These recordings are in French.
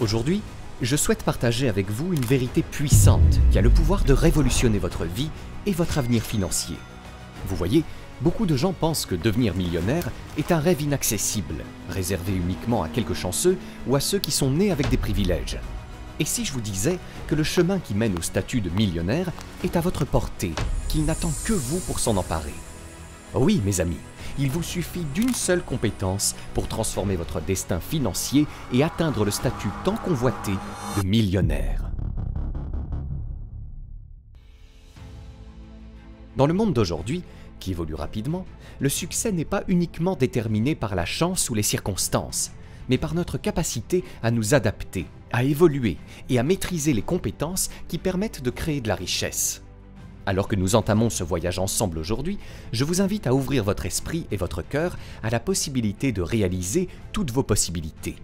Aujourd'hui, je souhaite partager avec vous une vérité puissante qui a le pouvoir de révolutionner votre vie et votre avenir financier. Vous voyez, beaucoup de gens pensent que devenir millionnaire est un rêve inaccessible, réservé uniquement à quelques chanceux ou à ceux qui sont nés avec des privilèges. Et si je vous disais que le chemin qui mène au statut de millionnaire est à votre portée, qu'il n'attend que vous pour s'en emparer? Oui, mes amis, il vous suffit d'une seule compétence pour transformer votre destin financier et atteindre le statut tant convoité de millionnaire. Dans le monde d'aujourd'hui, qui évolue rapidement, le succès n'est pas uniquement déterminé par la chance ou les circonstances, mais par notre capacité à nous adapter, à évoluer et à maîtriser les compétences qui permettent de créer de la richesse. Alors que nous entamons ce voyage ensemble aujourd'hui, je vous invite à ouvrir votre esprit et votre cœur à la possibilité de réaliser toutes vos possibilités.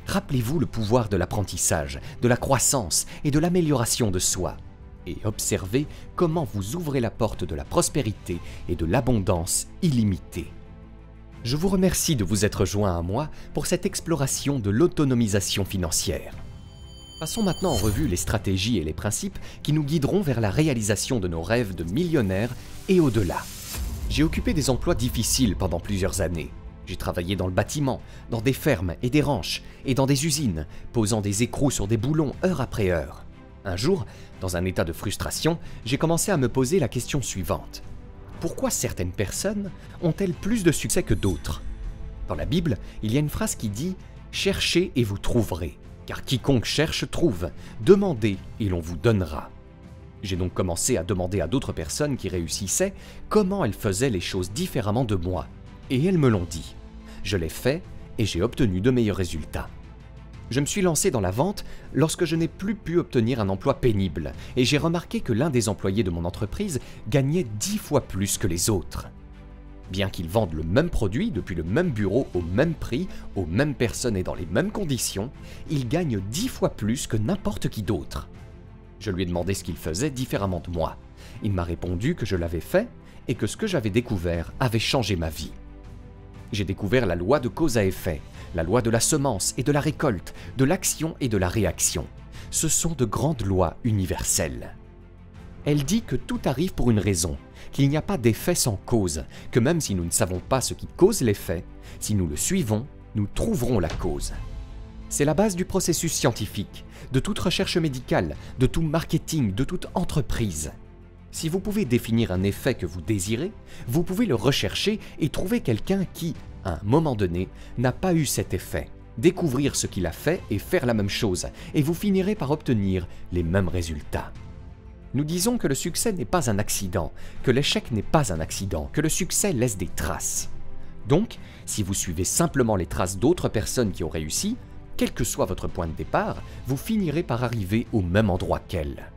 Rappelez-vous le pouvoir de l'apprentissage, de la croissance et de l'amélioration de soi. Et observez comment vous ouvrez la porte de la prospérité et de l'abondance illimitée. Je vous remercie de vous être joint à moi pour cette exploration de l'autonomisation financière. Passons maintenant en revue les stratégies et les principes qui nous guideront vers la réalisation de nos rêves de millionnaires et au-delà. J'ai occupé des emplois difficiles pendant plusieurs années. J'ai travaillé dans le bâtiment, dans des fermes et des ranchs, et dans des usines, posant des écrous sur des boulons heure après heure. Un jour, dans un état de frustration, j'ai commencé à me poser la question suivante. Pourquoi certaines personnes ont-elles plus de succès que d'autres? Dans la Bible, il y a une phrase qui dit « Cherchez et vous trouverez ». Car quiconque cherche trouve, demandez et l'on vous donnera. J'ai donc commencé à demander à d'autres personnes qui réussissaient comment elles faisaient les choses différemment de moi. Et elles me l'ont dit. Je l'ai fait et j'ai obtenu de meilleurs résultats. Je me suis lancé dans la vente lorsque je n'ai plus pu obtenir un emploi pénible et j'ai remarqué que l'un des employés de mon entreprise gagnait 10 fois plus que les autres. Bien qu'ils vendent le même produit depuis le même bureau au même prix, aux mêmes personnes et dans les mêmes conditions, ils gagnent 10 fois plus que n'importe qui d'autre. Je lui ai demandé ce qu'il faisait différemment de moi. Il m'a répondu que je l'avais fait et que ce que j'avais découvert avait changé ma vie. J'ai découvert la loi de cause à effet, la loi de la semence et de la récolte, de l'action et de la réaction. Ce sont de grandes lois universelles. Elle dit que tout arrive pour une raison, qu'il n'y a pas d'effet sans cause, que même si nous ne savons pas ce qui cause l'effet, si nous le suivons, nous trouverons la cause. C'est la base du processus scientifique, de toute recherche médicale, de tout marketing, de toute entreprise. Si vous pouvez définir un effet que vous désirez, vous pouvez le rechercher et trouver quelqu'un qui, à un moment donné, n'a pas eu cet effet. Découvrir ce qu'il a fait et faire la même chose, et vous finirez par obtenir les mêmes résultats. Nous disons que le succès n'est pas un accident, que l'échec n'est pas un accident, que le succès laisse des traces. Donc, si vous suivez simplement les traces d'autres personnes qui ont réussi, quel que soit votre point de départ, vous finirez par arriver au même endroit qu'elles.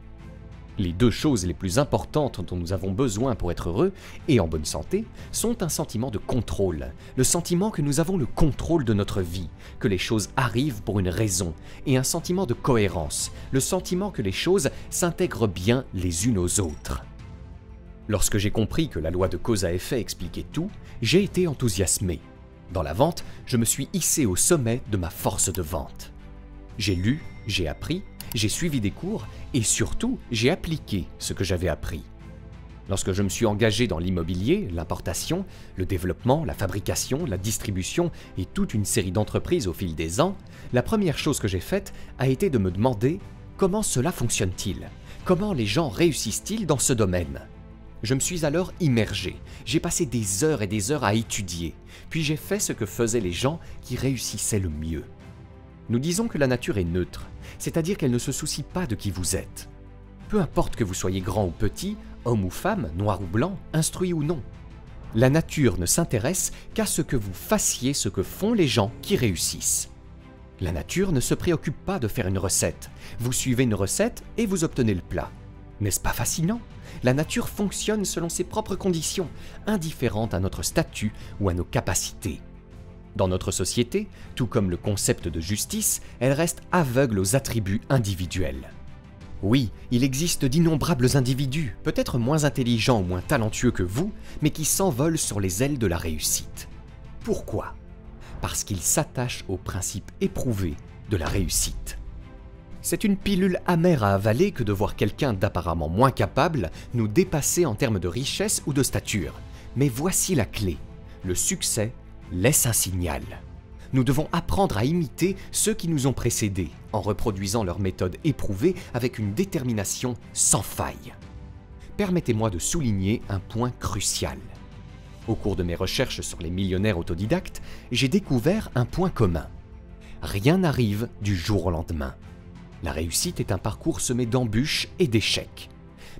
Les deux choses les plus importantes dont nous avons besoin pour être heureux et en bonne santé sont un sentiment de contrôle, le sentiment que nous avons le contrôle de notre vie, que les choses arrivent pour une raison, et un sentiment de cohérence, le sentiment que les choses s'intègrent bien les unes aux autres. Lorsque j'ai compris que la loi de cause à effet expliquait tout, j'ai été enthousiasmé. Dans la vente, je me suis hissé au sommet de ma force de vente. J'ai lu, j'ai appris, j'ai suivi des cours et surtout, j'ai appliqué ce que j'avais appris. Lorsque je me suis engagé dans l'immobilier, l'importation, le développement, la fabrication, la distribution et toute une série d'entreprises au fil des ans, la première chose que j'ai faite a été de me demander comment cela fonctionne-t-il? Comment les gens réussissent-ils dans ce domaine? Je me suis alors immergé, j'ai passé des heures et des heures à étudier, puis j'ai fait ce que faisaient les gens qui réussissaient le mieux. Nous disons que la nature est neutre, c'est-à-dire qu'elle ne se soucie pas de qui vous êtes. Peu importe que vous soyez grand ou petit, homme ou femme, noir ou blanc, instruit ou non. La nature ne s'intéresse qu'à ce que vous fassiez ce que font les gens qui réussissent. La nature ne se préoccupe pas de faire une recette. Vous suivez une recette et vous obtenez le plat. N'est-ce pas fascinant? La nature fonctionne selon ses propres conditions, indifférentes à notre statut ou à nos capacités. Dans notre société, tout comme le concept de justice, elle reste aveugle aux attributs individuels. Oui, il existe d'innombrables individus, peut-être moins intelligents ou moins talentueux que vous, mais qui s'envolent sur les ailes de la réussite. Pourquoi? Parce qu'ils s'attachent au principe éprouvé de la réussite. C'est une pilule amère à avaler que de voir quelqu'un d'apparemment moins capable nous dépasser en termes de richesse ou de stature. Mais voici la clé. Le succès laisse un signal. Nous devons apprendre à imiter ceux qui nous ont précédés, en reproduisant leurs méthodes éprouvées avec une détermination sans faille. Permettez-moi de souligner un point crucial. Au cours de mes recherches sur les millionnaires autodidactes, j'ai découvert un point commun. Rien n'arrive du jour au lendemain. La réussite est un parcours semé d'embûches et d'échecs.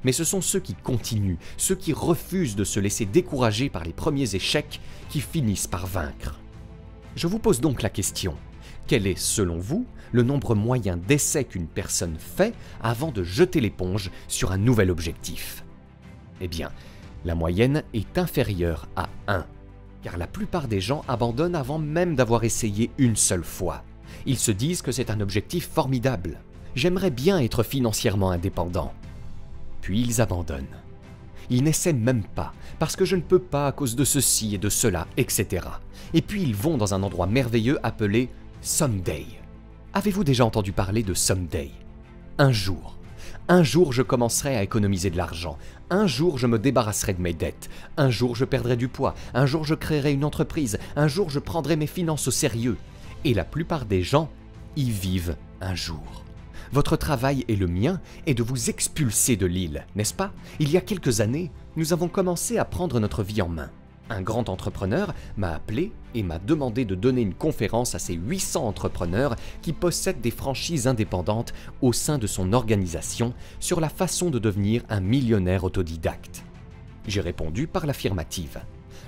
Mais ce sont ceux qui continuent, ceux qui refusent de se laisser décourager par les premiers échecs, qui finissent par vaincre. Je vous pose donc la question, quel est, selon vous, le nombre moyen d'essais qu'une personne fait avant de jeter l'éponge sur un nouvel objectif? Eh bien, la moyenne est inférieure à 1, car la plupart des gens abandonnent avant même d'avoir essayé une seule fois. Ils se disent que c'est un objectif formidable. J'aimerais bien être financièrement indépendant. Puis ils abandonnent. Ils n'essaient même pas, parce que je ne peux pas à cause de ceci et de cela, etc. Et puis ils vont dans un endroit merveilleux appelé Someday. Avez-vous déjà entendu parler de Someday? Un jour je commencerai à économiser de l'argent. Un jour je me débarrasserai de mes dettes. Un jour je perdrai du poids. Un jour je créerai une entreprise. Un jour je prendrai mes finances au sérieux. Et la plupart des gens y vivent un jour. Votre travail et le mien est de vous expulser de l'île, n'est-ce pas? Il y a quelques années, nous avons commencé à prendre notre vie en main. Un grand entrepreneur m'a appelé et m'a demandé de donner une conférence à ces 800 entrepreneurs qui possèdent des franchises indépendantes au sein de son organisation sur la façon de devenir un millionnaire autodidacte. J'ai répondu par l'affirmative.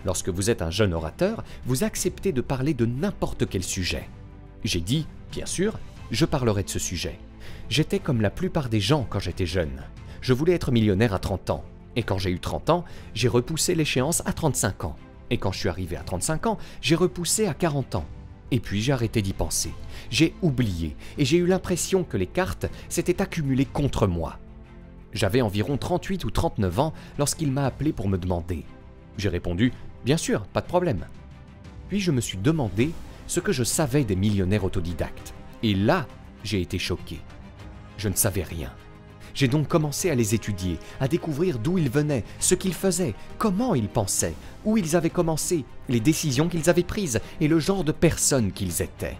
Lorsque vous êtes un jeune orateur, vous acceptez de parler de n'importe quel sujet. J'ai dit, bien sûr, je parlerai de ce sujet. J'étais comme la plupart des gens quand j'étais jeune. Je voulais être millionnaire à 30 ans. Et quand j'ai eu 30 ans, j'ai repoussé l'échéance à 35 ans. Et quand je suis arrivé à 35 ans, j'ai repoussé à 40 ans. Et puis j'ai arrêté d'y penser. J'ai oublié et j'ai eu l'impression que les cartes s'étaient accumulées contre moi. J'avais environ 38 ou 39 ans lorsqu'il m'a appelé pour me demander. J'ai répondu « Bien sûr, pas de problème ». Puis je me suis demandé ce que je savais des millionnaires autodidactes. Et là, j'ai été choqué. Je ne savais rien. J'ai donc commencé à les étudier, à découvrir d'où ils venaient, ce qu'ils faisaient, comment ils pensaient, où ils avaient commencé, les décisions qu'ils avaient prises et le genre de personnes qu'ils étaient.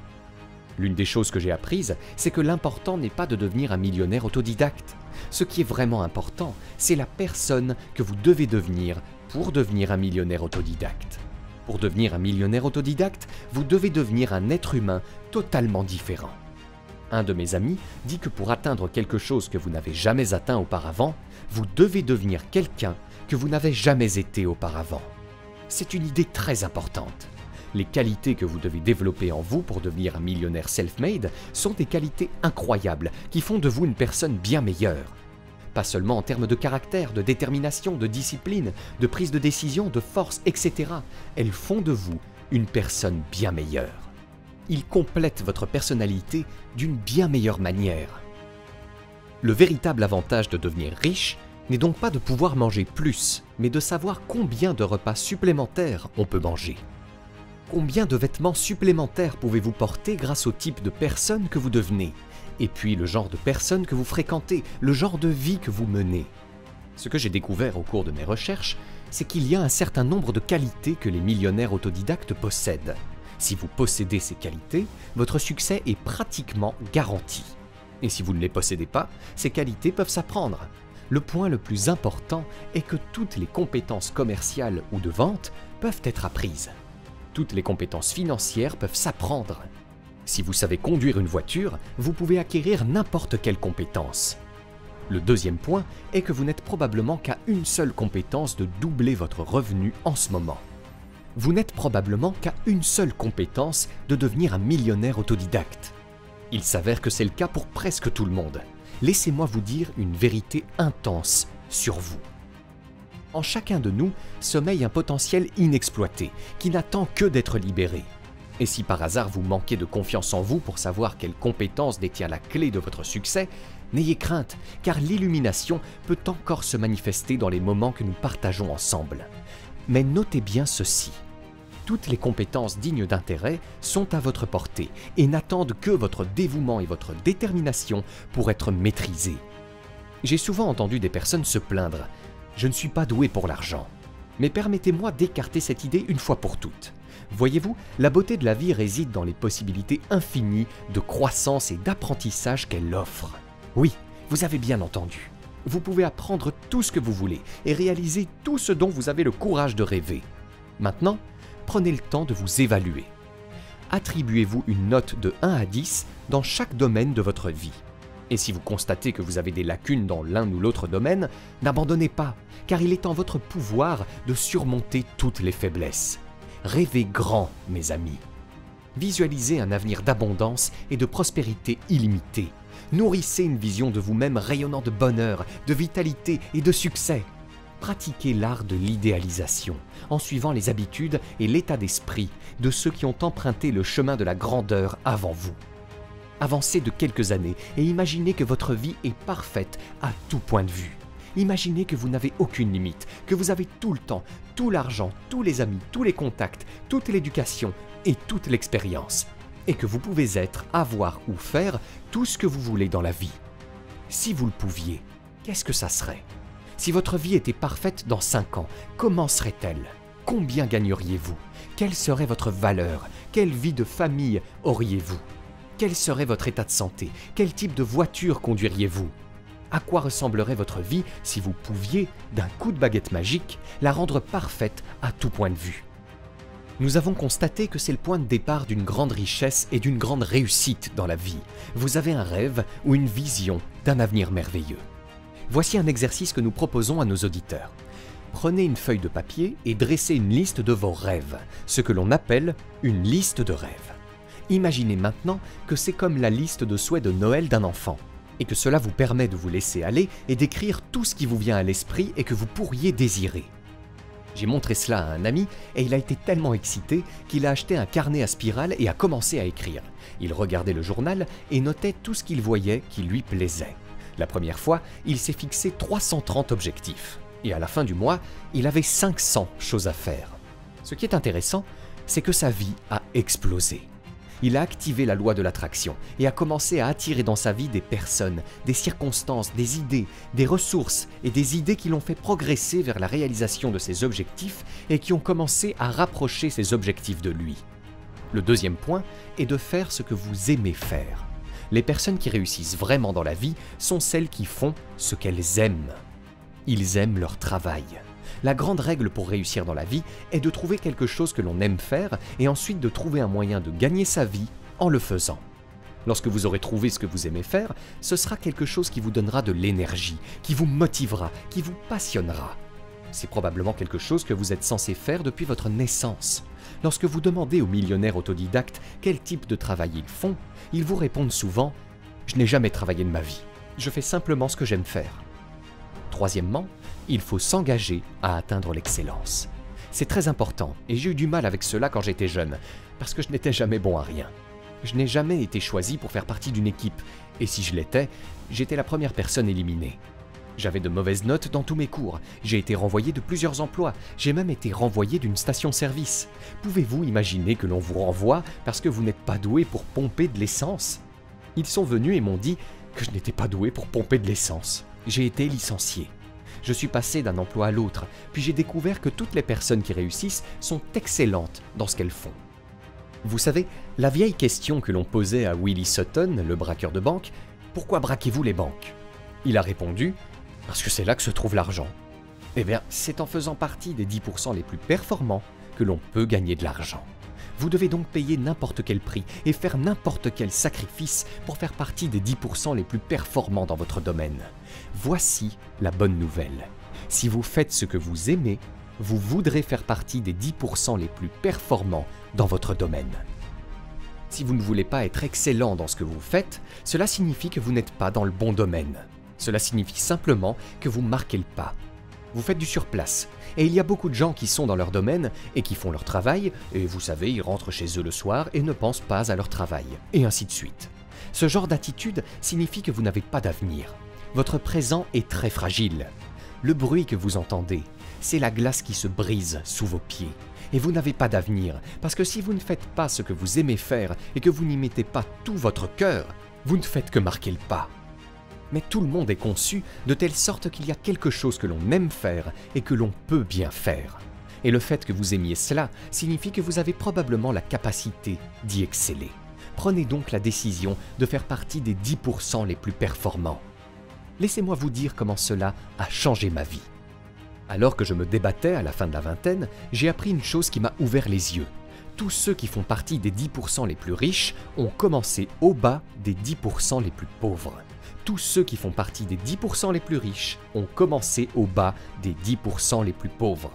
L'une des choses que j'ai apprises, c'est que l'important n'est pas de devenir un millionnaire autodidacte. Ce qui est vraiment important, c'est la personne que vous devez devenir pour devenir un millionnaire autodidacte. Pour devenir un millionnaire autodidacte, vous devez devenir un être humain totalement différent. Un de mes amis dit que pour atteindre quelque chose que vous n'avez jamais atteint auparavant, vous devez devenir quelqu'un que vous n'avez jamais été auparavant. C'est une idée très importante. Les qualités que vous devez développer en vous pour devenir un millionnaire self-made sont des qualités incroyables qui font de vous une personne bien meilleure. Pas seulement en termes de caractère, de détermination, de discipline, de prise de décision, de force, etc. Elles font de vous une personne bien meilleure. Ils complètent votre personnalité d'une bien meilleure manière. Le véritable avantage de devenir riche n'est donc pas de pouvoir manger plus, mais de savoir combien de repas supplémentaires on peut manger. Combien de vêtements supplémentaires pouvez-vous porter grâce au type de personne que vous devenez, et puis le genre de personne que vous fréquentez, le genre de vie que vous menez. Ce que j'ai découvert au cours de mes recherches, c'est qu'il y a un certain nombre de qualités que les millionnaires autodidactes possèdent. Si vous possédez ces qualités, votre succès est pratiquement garanti. Et si vous ne les possédez pas, ces qualités peuvent s'apprendre. Le point le plus important est que toutes les compétences commerciales ou de vente peuvent être apprises. Toutes les compétences financières peuvent s'apprendre. Si vous savez conduire une voiture, vous pouvez acquérir n'importe quelle compétence. Le deuxième point est que vous n'êtes probablement qu'à une seule compétence de doubler votre revenu en ce moment. Vous n'êtes probablement qu'à une seule compétence de devenir un millionnaire autodidacte. Il s'avère que c'est le cas pour presque tout le monde. Laissez-moi vous dire une vérité intense sur vous. En chacun de nous sommeille un potentiel inexploité, qui n'attend que d'être libéré. Et si par hasard vous manquez de confiance en vous pour savoir quelle compétence détient la clé de votre succès, n'ayez crainte, car l'illumination peut encore se manifester dans les moments que nous partageons ensemble. Mais notez bien ceci. Toutes les compétences dignes d'intérêt sont à votre portée et n'attendent que votre dévouement et votre détermination pour être maîtrisées. J'ai souvent entendu des personnes se plaindre « Je ne suis pas doué pour l'argent ». Mais permettez-moi d'écarter cette idée une fois pour toutes. Voyez-vous, la beauté de la vie réside dans les possibilités infinies de croissance et d'apprentissage qu'elle offre. Oui, vous avez bien entendu. Vous pouvez apprendre tout ce que vous voulez et réaliser tout ce dont vous avez le courage de rêver. Maintenant, prenez le temps de vous évaluer. Attribuez-vous une note de 1 à 10 dans chaque domaine de votre vie. Et si vous constatez que vous avez des lacunes dans l'un ou l'autre domaine, n'abandonnez pas, car il est en votre pouvoir de surmonter toutes les faiblesses. Rêvez grand, mes amis. Visualisez un avenir d'abondance et de prospérité illimitée. Nourrissez une vision de vous-même rayonnant de bonheur, de vitalité et de succès. Pratiquez l'art de l'idéalisation, en suivant les habitudes et l'état d'esprit de ceux qui ont emprunté le chemin de la grandeur avant vous. Avancez de quelques années et imaginez que votre vie est parfaite à tout point de vue. Imaginez que vous n'avez aucune limite, que vous avez tout le temps, tout l'argent, tous les amis, tous les contacts, toute l'éducation et toute l'expérience. Et que vous pouvez être, avoir ou faire tout ce que vous voulez dans la vie. Si vous le pouviez, qu'est-ce que ça serait? Si votre vie était parfaite dans 5 ans, comment serait-elle? Combien gagneriez-vous? Quelle serait votre valeur? Quelle vie de famille auriez-vous? Quel serait votre état de santé? Quel type de voiture conduiriez-vous? À quoi ressemblerait votre vie si vous pouviez, d'un coup de baguette magique, la rendre parfaite à tout point de vue? Nous avons constaté que c'est le point de départ d'une grande richesse et d'une grande réussite dans la vie. Vous avez un rêve ou une vision d'un avenir merveilleux. Voici un exercice que nous proposons à nos auditeurs. Prenez une feuille de papier et dressez une liste de vos rêves, ce que l'on appelle une liste de rêves. Imaginez maintenant que c'est comme la liste de souhaits de Noël d'un enfant, et que cela vous permet de vous laisser aller et d'écrire tout ce qui vous vient à l'esprit et que vous pourriez désirer. J'ai montré cela à un ami et il a été tellement excité qu'il a acheté un carnet à spirale et a commencé à écrire. Il regardait le journal et notait tout ce qu'il voyait qui lui plaisait. La première fois, il s'est fixé 330 objectifs. Et à la fin du mois, il avait 500 choses à faire. Ce qui est intéressant, c'est que sa vie a explosé. Il a activé la loi de l'attraction et a commencé à attirer dans sa vie des personnes, des circonstances, des idées, des ressources et des idées qui l'ont fait progresser vers la réalisation de ses objectifs et qui ont commencé à rapprocher ses objectifs de lui. Le deuxième point est de faire ce que vous aimez faire. Les personnes qui réussissent vraiment dans la vie sont celles qui font ce qu'elles aiment. Ils aiment leur travail. La grande règle pour réussir dans la vie est de trouver quelque chose que l'on aime faire et ensuite de trouver un moyen de gagner sa vie en le faisant. Lorsque vous aurez trouvé ce que vous aimez faire, ce sera quelque chose qui vous donnera de l'énergie, qui vous motivera, qui vous passionnera. C'est probablement quelque chose que vous êtes censé faire depuis votre naissance. Lorsque vous demandez aux millionnaires autodidactes quel type de travail ils font, ils vous répondent souvent « Je n'ai jamais travaillé de ma vie, je fais simplement ce que j'aime faire ». Troisièmement, il faut s'engager à atteindre l'excellence. C'est très important et j'ai eu du mal avec cela quand j'étais jeune, parce que je n'étais jamais bon à rien. Je n'ai jamais été choisi pour faire partie d'une équipe, et si je l'étais, j'étais la première personne éliminée. J'avais de mauvaises notes dans tous mes cours, j'ai été renvoyé de plusieurs emplois, j'ai même été renvoyé d'une station-service. Pouvez-vous imaginer que l'on vous renvoie parce que vous n'êtes pas doué pour pomper de l'essence? Ils sont venus et m'ont dit que je n'étais pas doué pour pomper de l'essence. J'ai été licencié. Je suis passé d'un emploi à l'autre, puis j'ai découvert que toutes les personnes qui réussissent sont excellentes dans ce qu'elles font. Vous savez, la vieille question que l'on posait à Willie Sutton, le braqueur de banque, « Pourquoi braquez-vous les banques ?» Il a répondu « Parce que c'est là que se trouve l'argent. » Eh bien, c'est en faisant partie des 10% les plus performants que l'on peut gagner de l'argent. Vous devez donc payer n'importe quel prix et faire n'importe quel sacrifice pour faire partie des 10% les plus performants dans votre domaine. Voici la bonne nouvelle. Si vous faites ce que vous aimez, vous voudrez faire partie des 10% les plus performants dans votre domaine. Si vous ne voulez pas être excellent dans ce que vous faites, cela signifie que vous n'êtes pas dans le bon domaine. Cela signifie simplement que vous marquez le pas. Vous faites du surplace. Et il y a beaucoup de gens qui sont dans leur domaine et qui font leur travail, et vous savez, ils rentrent chez eux le soir et ne pensent pas à leur travail, et ainsi de suite. Ce genre d'attitude signifie que vous n'avez pas d'avenir. Votre présent est très fragile. Le bruit que vous entendez, c'est la glace qui se brise sous vos pieds. et vous n'avez pas d'avenir, parce que si vous ne faites pas ce que vous aimez faire et que vous n'y mettez pas tout votre cœur, vous ne faites que marquer le pas. Mais tout le monde est conçu de telle sorte qu'il y a quelque chose que l'on aime faire et que l'on peut bien faire. Et le fait que vous aimiez cela signifie que vous avez probablement la capacité d'y exceller. Prenez donc la décision de faire partie des 10% les plus performants. Laissez-moi vous dire comment cela a changé ma vie. Alors que je me débattais à la fin de la vingtaine, j'ai appris une chose qui m'a ouvert les yeux. Tous ceux qui font partie des 10% les plus riches ont commencé au bas des 10% les plus pauvres. Tous ceux qui font partie des 10% les plus riches ont commencé au bas des 10% les plus pauvres.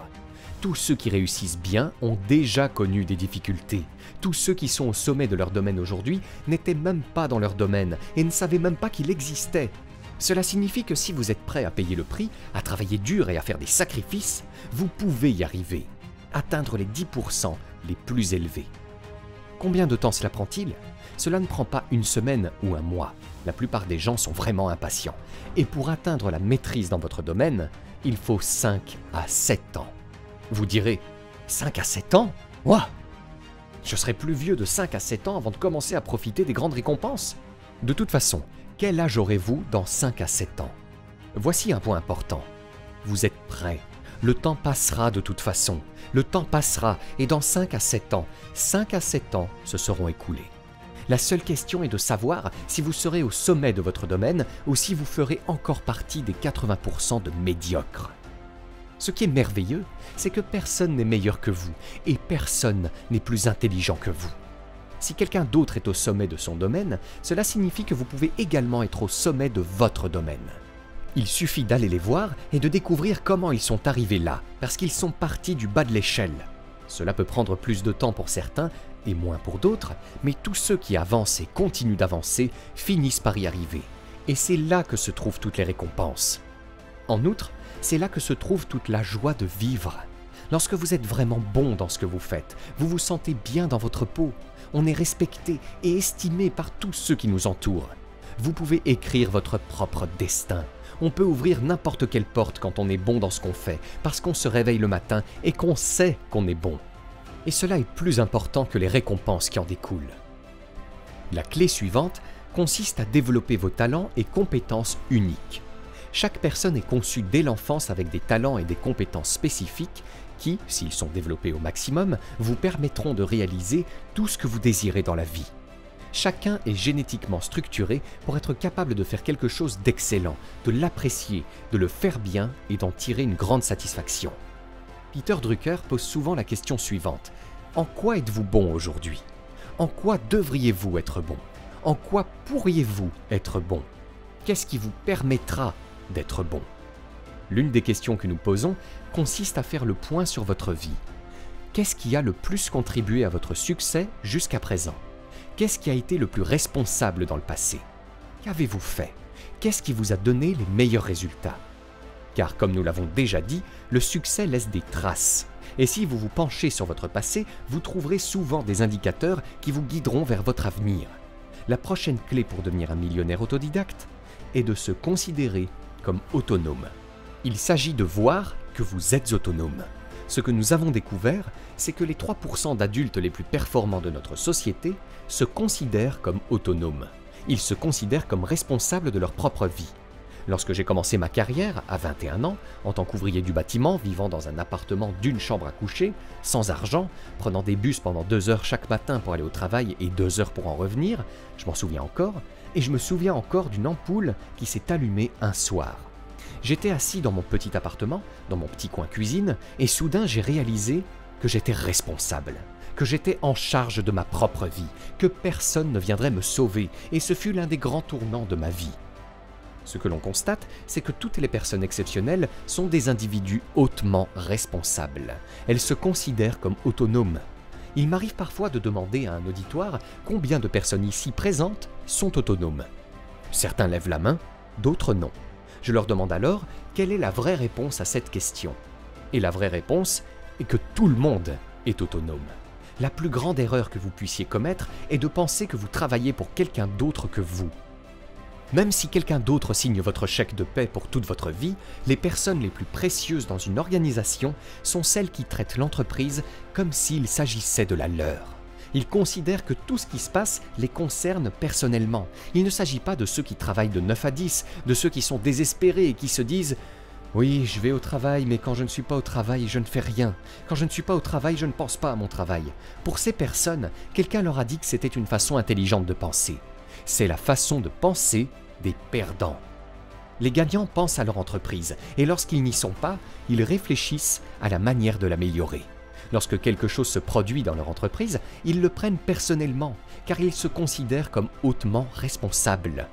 Tous ceux qui réussissent bien ont déjà connu des difficultés. Tous ceux qui sont au sommet de leur domaine aujourd'hui n'étaient même pas dans leur domaine et ne savaient même pas qu'il existait. Cela signifie que si vous êtes prêt à payer le prix, à travailler dur et à faire des sacrifices, vous pouvez y arriver, atteindre les 10% les plus élevés. Combien de temps cela prend-il ? Cela ne prend pas une semaine ou un mois. La plupart des gens sont vraiment impatients. Et pour atteindre la maîtrise dans votre domaine, il faut 5 à 7 ans. Vous direz, 5 à 7 ans ? Ouah ! Je serai plus vieux de 5 à 7 ans avant de commencer à profiter des grandes récompenses. De toute façon, quel âge aurez-vous dans 5 à 7 ans ? Voici un point important. Vous êtes prêt. Le temps passera de toute façon. Le temps passera et dans 5 à 7 ans se seront écoulés. La seule question est de savoir si vous serez au sommet de votre domaine ou si vous ferez encore partie des 80% de médiocres. Ce qui est merveilleux, c'est que personne n'est meilleur que vous et personne n'est plus intelligent que vous. Si quelqu'un d'autre est au sommet de son domaine, cela signifie que vous pouvez également être au sommet de votre domaine. Il suffit d'aller les voir et de découvrir comment ils sont arrivés là, parce qu'ils sont partis du bas de l'échelle. Cela peut prendre plus de temps pour certains et moins pour d'autres, mais tous ceux qui avancent et continuent d'avancer finissent par y arriver. Et c'est là que se trouvent toutes les récompenses. En outre, c'est là que se trouve toute la joie de vivre. Lorsque vous êtes vraiment bon dans ce que vous faites, vous vous sentez bien dans votre peau. On est respecté et estimé par tous ceux qui nous entourent. Vous pouvez écrire votre propre destin. On peut ouvrir n'importe quelle porte quand on est bon dans ce qu'on fait, parce qu'on se réveille le matin et qu'on sait qu'on est bon. Et cela est plus important que les récompenses qui en découlent. La clé suivante consiste à développer vos talents et compétences uniques. Chaque personne est conçue dès l'enfance avec des talents et des compétences spécifiques qui, s'ils sont développés au maximum, vous permettront de réaliser tout ce que vous désirez dans la vie. Chacun est génétiquement structuré pour être capable de faire quelque chose d'excellent, de l'apprécier, de le faire bien et d'en tirer une grande satisfaction. Peter Drucker pose souvent la question suivante. En quoi êtes-vous bon aujourd'hui ? En quoi devriez-vous être bon ? En quoi pourriez-vous être bon ? Qu'est-ce qui vous permettra d'être bon ? L'une des questions que nous posons consiste à faire le point sur votre vie. Qu'est-ce qui a le plus contribué à votre succès jusqu'à présent ? Qu'est-ce qui a été le plus responsable dans le passé ? Qu'avez-vous fait ? Qu'est-ce qui vous a donné les meilleurs résultats ? Car comme nous l'avons déjà dit, le succès laisse des traces. Et si vous vous penchez sur votre passé, vous trouverez souvent des indicateurs qui vous guideront vers votre avenir. La prochaine clé pour devenir un millionnaire autodidacte est de se considérer comme autonome. Il s'agit de voir que vous êtes autonome. Ce que nous avons découvert, c'est que les 3% d'adultes les plus performants de notre société se considèrent comme autonomes. Ils se considèrent comme responsables de leur propre vie. Lorsque j'ai commencé ma carrière, à 21 ans, en tant qu'ouvrier du bâtiment, vivant dans un appartement d'une chambre à coucher, sans argent, prenant des bus pendant 2 heures chaque matin pour aller au travail et 2 heures pour en revenir, je m'en souviens encore, et je me souviens encore d'une ampoule qui s'est allumée un soir. J'étais assis dans mon petit appartement, dans mon petit coin cuisine, et soudain j'ai réalisé que j'étais responsable, que j'étais en charge de ma propre vie, que personne ne viendrait me sauver, et ce fut l'un des grands tournants de ma vie. Ce que l'on constate, c'est que toutes les personnes exceptionnelles sont des individus hautement responsables. Elles se considèrent comme autonomes. Il m'arrive parfois de demander à un auditoire combien de personnes ici présentes sont autonomes. Certains lèvent la main, d'autres non. Je leur demande alors quelle est la vraie réponse à cette question. Et la vraie réponse est que tout le monde est autonome. La plus grande erreur que vous puissiez commettre est de penser que vous travaillez pour quelqu'un d'autre que vous. Même si quelqu'un d'autre signe votre chèque de paie pour toute votre vie, les personnes les plus précieuses dans une organisation sont celles qui traitent l'entreprise comme s'il s'agissait de la leur. Ils considèrent que tout ce qui se passe les concerne personnellement. Il ne s'agit pas de ceux qui travaillent de 9 à 10, de ceux qui sont désespérés et qui se disent « Oui, je vais au travail, mais quand je ne suis pas au travail, je ne fais rien. Quand je ne suis pas au travail, je ne pense pas à mon travail. » Pour ces personnes, quelqu'un leur a dit que c'était une façon intelligente de penser. C'est la façon de penser des perdants. Les gagnants pensent à leur entreprise et lorsqu'ils n'y sont pas, ils réfléchissent à la manière de l'améliorer. Lorsque quelque chose se produit dans leur entreprise, ils le prennent personnellement car ils se considèrent comme hautement responsables.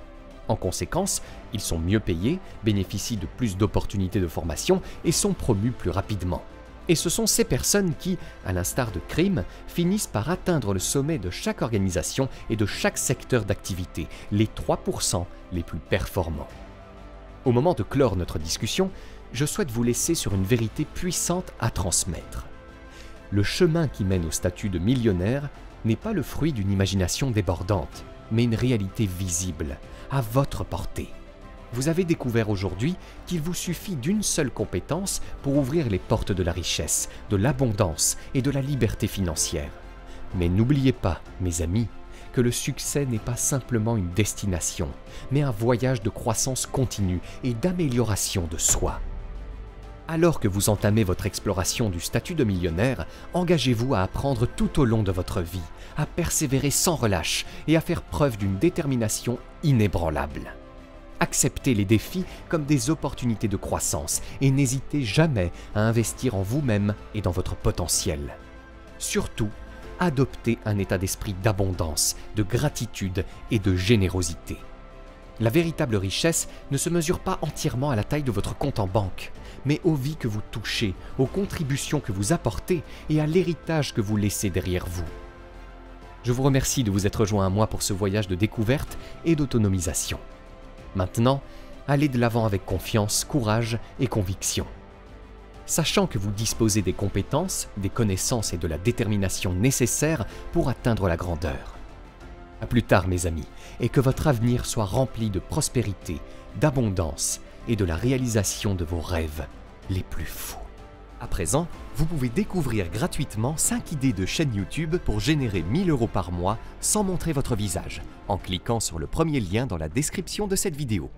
En conséquence, ils sont mieux payés, bénéficient de plus d'opportunités de formation et sont promus plus rapidement. Et ce sont ces personnes qui, à l'instar de Crime, finissent par atteindre le sommet de chaque organisation et de chaque secteur d'activité, les 3% les plus performants. Au moment de clore notre discussion, je souhaite vous laisser sur une vérité puissante à transmettre. Le chemin qui mène au statut de millionnaire n'est pas le fruit d'une imagination débordante, mais une réalité visible, à votre portée. Vous avez découvert aujourd'hui qu'il vous suffit d'une seule compétence pour ouvrir les portes de la richesse, de l'abondance et de la liberté financière. Mais n'oubliez pas, mes amis, que le succès n'est pas simplement une destination, mais un voyage de croissance continue et d'amélioration de soi. Alors que vous entamez votre exploration du statut de millionnaire, engagez-vous à apprendre tout au long de votre vie, à persévérer sans relâche et à faire preuve d'une détermination inébranlable. Acceptez les défis comme des opportunités de croissance et n'hésitez jamais à investir en vous-même et dans votre potentiel. Surtout, adoptez un état d'esprit d'abondance, de gratitude et de générosité. La véritable richesse ne se mesure pas entièrement à la taille de votre compte en banque, mais aux vies que vous touchez, aux contributions que vous apportez et à l'héritage que vous laissez derrière vous. Je vous remercie de vous être joint à moi pour ce voyage de découverte et d'autonomisation. Maintenant, allez de l'avant avec confiance, courage et conviction. Sachant que vous disposez des compétences, des connaissances et de la détermination nécessaires pour atteindre la grandeur. À plus tard, mes amis, et que votre avenir soit rempli de prospérité, d'abondance et de la réalisation de vos rêves les plus fous. À présent, vous pouvez découvrir gratuitement 5 idées de chaîne YouTube pour générer 1 000 € par mois sans montrer votre visage, en cliquant sur le premier lien dans la description de cette vidéo.